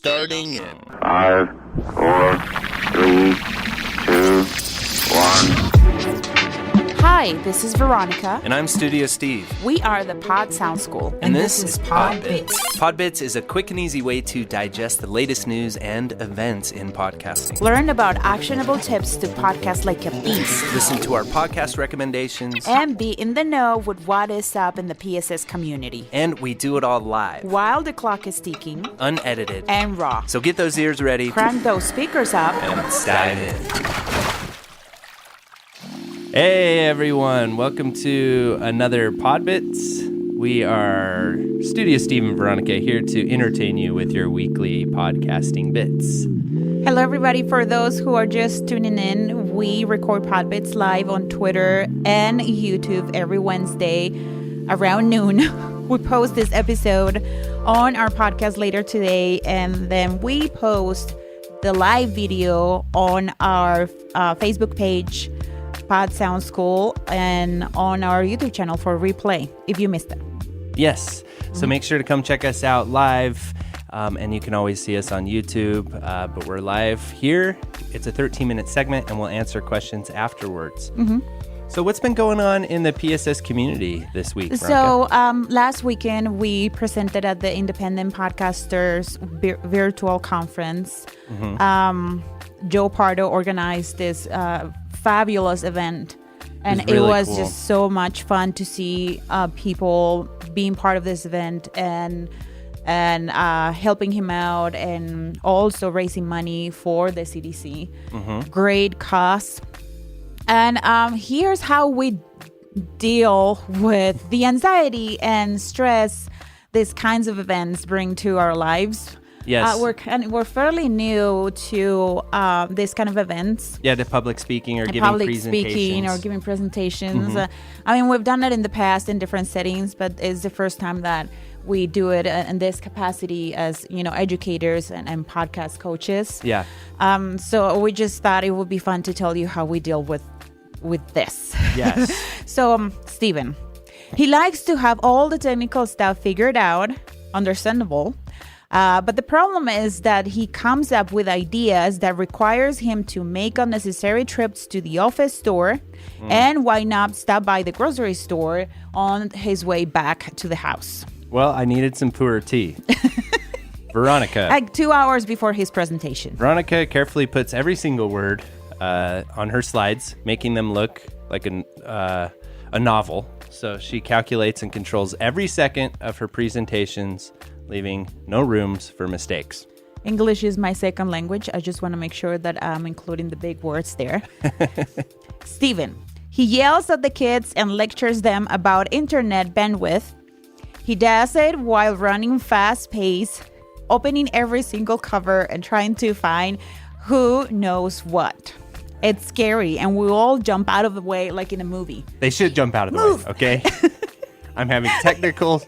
starting in 5, 4, 3, 2, 1. Hi, this is Veronica. And I'm Studio Steve. We are the Pod Sound School. And this is PodBitz. PodBitz is a quick and easy way to digest the latest news and events in podcasting. Learn about actionable tips to podcast like a beast. Listen to our podcast recommendations. And be in the know with what is up in the PSS community. And we do it all live. While the clock is ticking. Unedited. And raw. So get those ears ready. Crank those speakers up. And let's dive in. Hey everyone, welcome to another PodBitz. We are Studio Steve and Veronica here to entertain you with your weekly podcasting bits. Hello everybody, for those who are just tuning in, we record PodBitz live on Twitter and YouTube every Wednesday around noon. We post this episode on our podcast later today, and then we post the live video on our Facebook page, Pod Sound School, and on our YouTube channel for replay if you missed it. Yes. So make sure to come check us out live. And you can always see us on YouTube. But we're live here. It's a 13-minute segment, and we'll answer questions afterwards. Mm-hmm. So what's been going on in the PSS community this week, Veronica? So last weekend, we presented at the Independent Podcasters virtual conference. Mm-hmm. Joe Pardo organized this fabulous event, and it was cool. Just so much fun to see people being part of this event and helping him out, and also raising money for the CDC. Mm-hmm. Great cause. And here's how we deal with the anxiety and stress these kinds of events bring to our lives. Yes. We're fairly new to this kind of events. Yeah, to public speaking or giving presentations. Mm-hmm. We've done it in the past in different settings, but it's the first time that we do it in this capacity as, educators and podcast coaches. Yeah. So we just thought it would be fun to tell you how we deal with this. Yes. So, Steven, he likes to have all the technical stuff figured out, understandable. But the problem is that he comes up with ideas that requires him to make unnecessary trips to the office store, and why not stop by the grocery store on his way back to the house. Well, I needed some pu'er tea. Veronica. Like 2 hours before his presentation. Veronica carefully puts every single word on her slides, making them look like a novel. So she calculates and controls every second of her presentations, leaving no rooms for mistakes. English is my second language. I just want to make sure that I'm including the big words there. Steven, he yells at the kids and lectures them about internet bandwidth. He does it while running fast pace, opening every single cover and trying to find who knows what. It's scary, and we all jump out of the way like in a movie. They should jump out of the way, okay? I'm having technical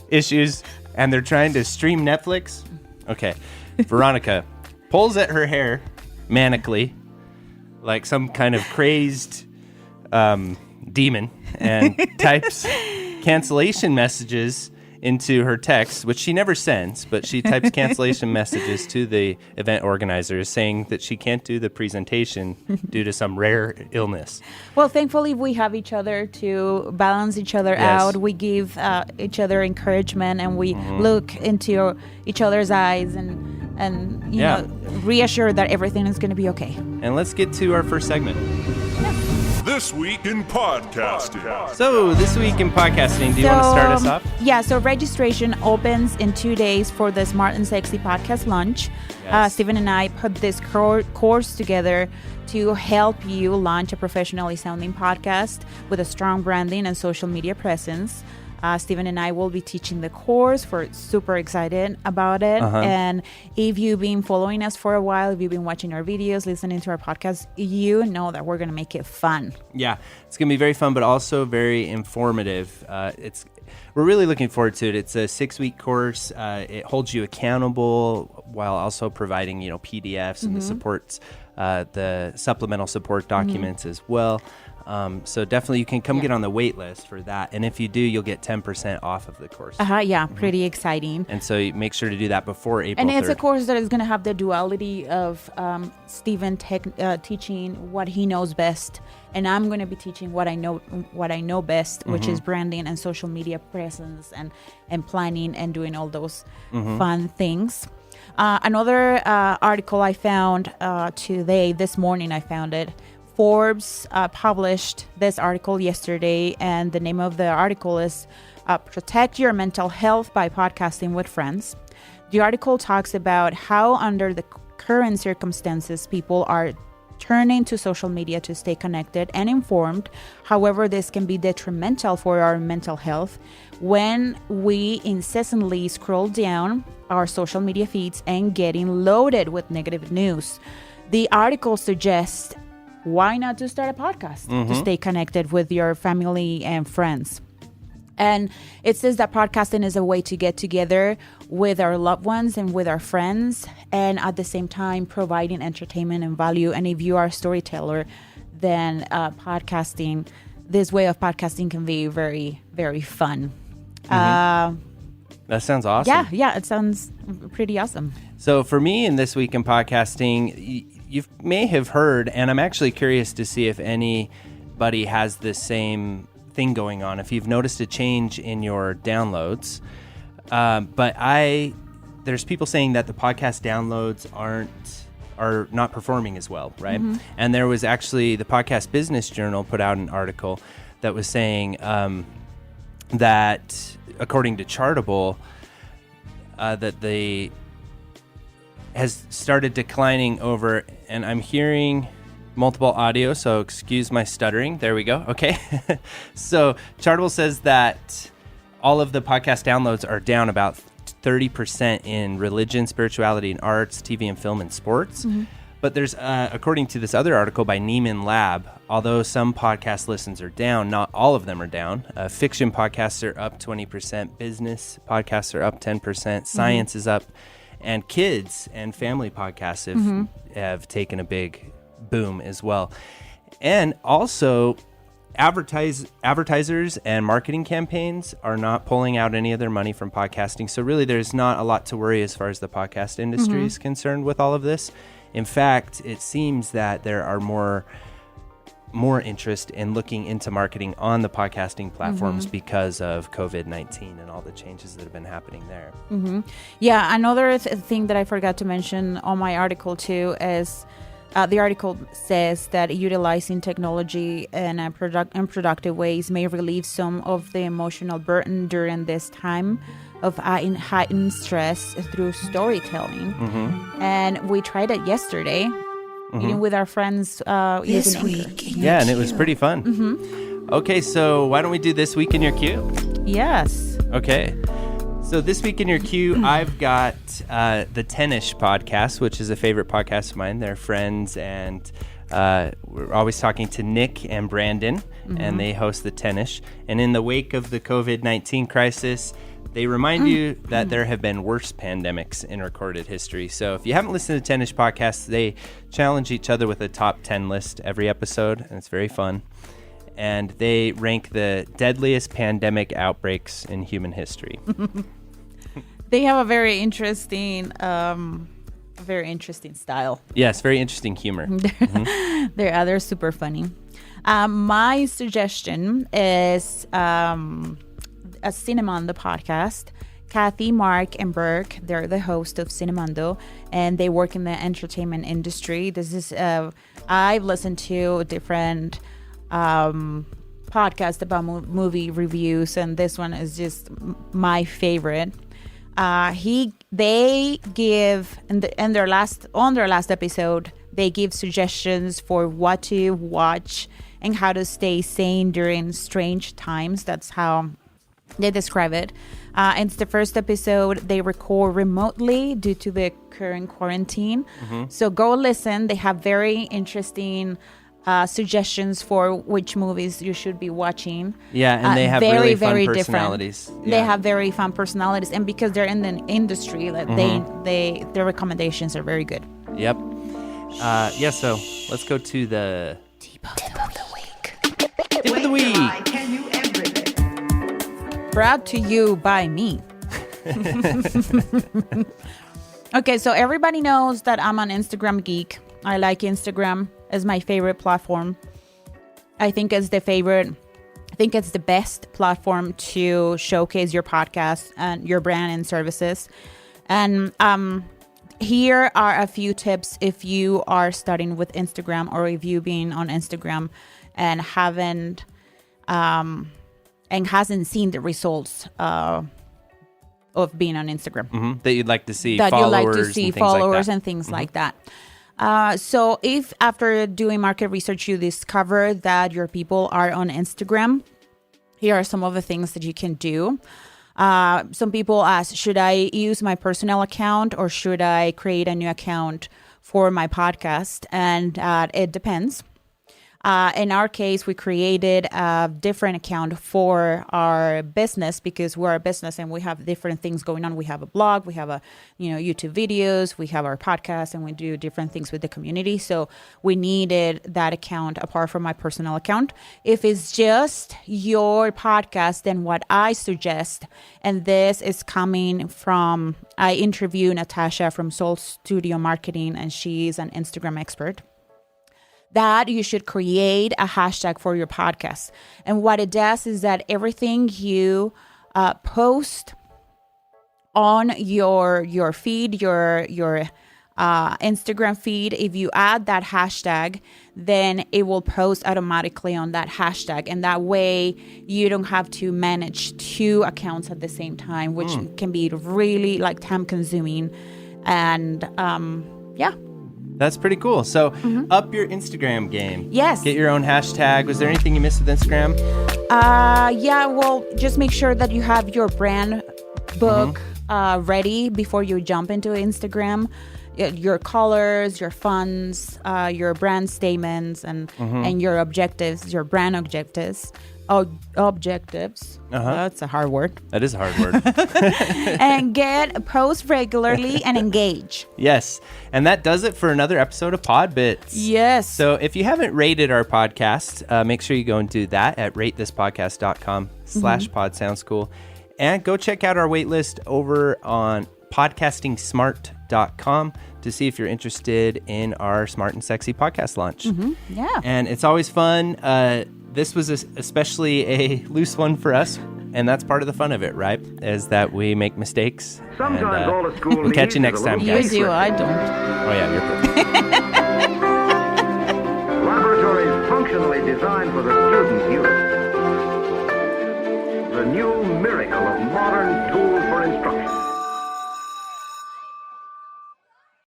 issues, and they're trying to stream Netflix. Okay. Veronica pulls at her hair manically, like some kind of crazed demon, and types cancellation messages into her text, which she never sends, but she types cancellation messages to the event organizers saying that she can't do the presentation due to some rare illness. Well, thankfully, we have each other to balance each other out. We give each other encouragement, and we look into each other's eyes and you know, reassure that everything is going to be okay. And let's get to our first segment. This Week in Podcasting. So, this week in podcasting, do you want to start us off? Yeah, so registration opens in 2 days for the Smart and Sexy Podcast Launch. Yes. Stephen and I put this course together to help you launch a professionally sounding podcast with a strong branding and social media presence. Stephen and I will be teaching the course. We're super excited about it. And if you've been following us for a while, if you've been watching our videos, listening to our podcast, you know that we're going to make it fun. Yeah, it's going to be very fun, but also very informative. We're really looking forward to it. It's a 6-week course. It holds you accountable while also providing, PDFs and the supports, the supplemental support documents as well. So definitely you can come get on the wait list for that. And if you do, you'll get 10% off of the course. Yeah, pretty exciting. And so you make sure to do that before April 3rd. And it's a course that is going to have the duality of Stephen teaching what he knows best, and I'm going to be teaching what I know best, which is branding and social media presence and planning and doing all those fun things. Another article I found this morning I found it. Forbes published this article yesterday, and the name of the article is Protect Your Mental Health by Podcasting with Friends. The article talks about how, under the current circumstances, people are turning to social media to stay connected and informed. However, this can be detrimental for our mental health when we incessantly scroll down our social media feeds and getting loaded with negative news. The article suggests why not to start a podcast to stay connected with your family and friends. And it says that podcasting is a way to get together with our loved ones and with our friends, and at the same time providing entertainment and value. And if you are a storyteller, then this way of podcasting can be very, very fun. That sounds awesome. Yeah, it sounds pretty awesome. So for me in This Week in Podcasting, you may have heard, and I'm actually curious to see if anybody has the same thing going on, if you've noticed a change in your downloads. But there's people saying that the podcast downloads are not performing as well, right? And there was actually the Podcast Business Journal put out an article that was saying that according to Chartable, that they has started declining over, and I'm hearing multiple audio, so excuse my stuttering. There we go. Okay. So Chartable says that all of the podcast downloads are down about 30% in religion, spirituality, and arts, TV and film, and sports. But there's, according to this other article by Neiman Lab, although some podcast listens are down, not all of them are down. Fiction podcasts are up 20%. Business podcasts are up 10%. Science is up. And kids and family podcasts have taken a big boom as well. And also, advertisers and marketing campaigns are not pulling out any of their money from podcasting. So really, there's not a lot to worry as far as the podcast industry is concerned with all of this. In fact, it seems that there are more interest in looking into marketing on the podcasting platforms because of COVID-19 and all the changes that have been happening there. Yeah, another thing that I forgot to mention on my article too is the article says that utilizing technology in productive ways may relieve some of the emotional burden during this time of heightened stress through storytelling. And we tried it yesterday. Eating with our friends This Week in Your Yeah, and it was pretty fun. Okay, so why don't we do This Week in Your Queue? Yes. Okay. So this week in your queue, I've got the Tennis podcast, which is a favorite podcast of mine. They're friends, and we're always talking to Nick and Brandon, and they host the Tennis. And in the wake of the COVID-19 crisis, they remind you that there have been worse pandemics in recorded history. So if you haven't listened to Tennis podcasts, they challenge each other with a top 10 list every episode, and it's very fun. And they rank the deadliest pandemic outbreaks in human history. They have a very interesting style. Yes, very interesting humor. They're super funny. My suggestion is a Cinemondo podcast. Kathy, Mark, and Burke, they're the host of Cinemondo, and they work in the entertainment industry. This is I've listened to different podcasts about movie reviews, and this one is just my favorite. They give on their last episode, they give suggestions for what to watch and how to stay sane during strange times. That's how they describe it. It's the first episode they record remotely due to the current quarantine. So go listen. They have very interesting suggestions for which movies you should be watching. Yeah, and they have really fun personalities. Yeah. They have very fun personalities, and because they're in the industry, their recommendations are very good. Yep. So let's go to the Tip of the Week. Tip of the week. Brought to you by me. Okay, so everybody knows that I'm an Instagram geek. I like Instagram as my favorite platform. I think it's the best platform to showcase your podcast and your brand and services. And here are a few tips if you are starting with Instagram, or if you've been on Instagram and hasn't seen the results of being on Instagram. That you'd like to see that followers, you like to see followers and things like things like that. So if after doing market research you discover that your people are on Instagram, here are some of the things that you can do. Some people ask, should I use my personal account or should I create a new account for my podcast? And it depends. In our case, we created a different account for our business because we're a business and we have different things going on. We have a blog, we have YouTube videos, we have our podcast, and we do different things with the community. So we needed that account apart from my personal account. If it's just your podcast, then what I suggest, and this is coming from, I interviewed Natasha from Soul Studio Marketing, and she's an Instagram expert, that you should create a hashtag for your podcast. And what it does is that everything you post on your feed, your Instagram feed, if you add that hashtag, then it will post automatically on that hashtag. And that way you don't have to manage two accounts at the same time, which can be really time consuming. And yeah. That's pretty cool. So up your Instagram game. Yes. Get your own hashtag. Was there anything you missed with Instagram? Yeah, well, just make sure that you have your brand book ready before you jump into Instagram. Your colors, your fonts, your brand statements, and your objectives, your brand objectives. Objectives. That's a hard word. That is a hard word. And post regularly and engage. Yes. And that does it for another episode of PodBitz. Yes. So if you haven't rated our podcast, make sure you go and do that at ratethispodcast.com/podsoundscool. And go check out our waitlist over on podcastingsmart.com to see if you're interested in our Smart and Sexy podcast launch. Yeah. And it's always fun. This was especially a loose one for us, and that's part of the fun of it, right? Is that we make mistakes. Sometimes all a school we'll catch you needs next is a time, little You guys. do, I don't. Oh, yeah, you're perfect. Laboratories functionally designed for the student's use. The new miracle of modern tools for instruction.